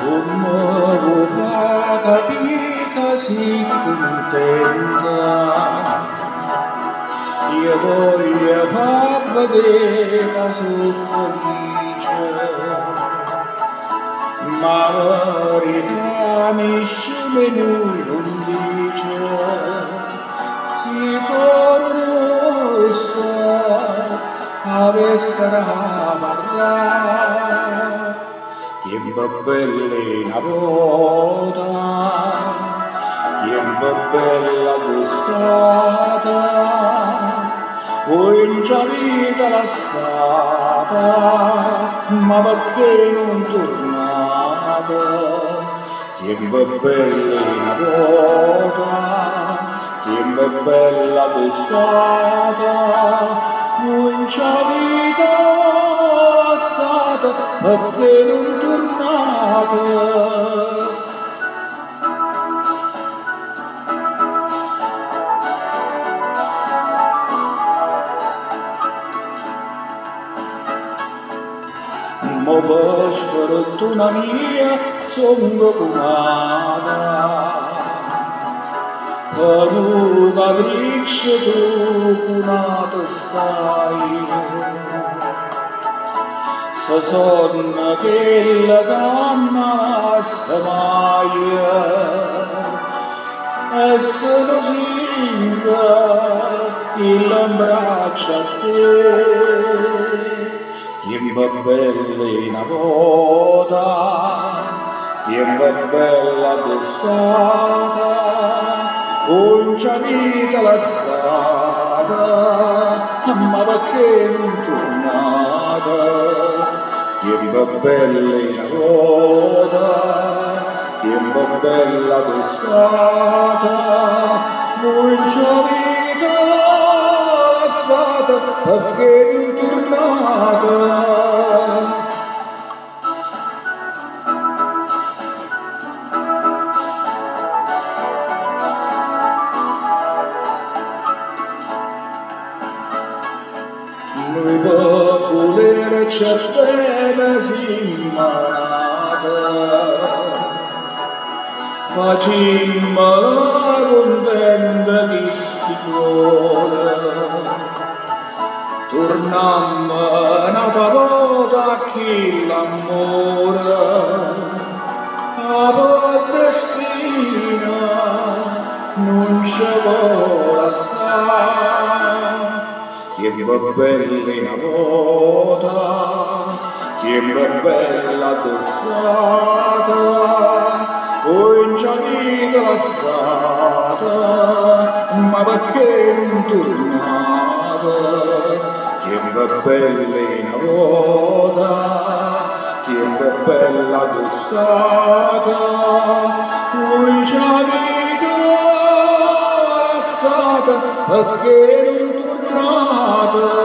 un nuovo fa capire che si contenta. Io voglio far vedere che sono felice, ma la verità nessuno non dice. Si conosce avesse da parlare, tempo bella volta, tempo bella gustata, poi già vita lasciata, ma perché non tornata? Tempo bella volta, tempo bella gustata, poi già vita lasciata, perché non tornata? Ma per sfortuna mia son documata, per un capriccio documato stai. Se sonna che la canna lascia mai, e sono singa il abbraccia a te. Tempo bella una volta, tempo bella d'estate, con già vita lasciata, ma perché non tornata? Tempo bella una volta, tempo bella d'estate, con già vita lasciata, perché non tornata? Noi per volere certezza simmalata, facimmo la contenta di sti cuore, tornammo un'altra volta a chi l'amore, a destino non ci vuole stare. Tempo bella una volta, tempo bella d'estate, poi già vita lasciata, ma perché non tornata? Tempo bella una volta, tempo bella d'estate, poi già vita lasciata, perché non tornata?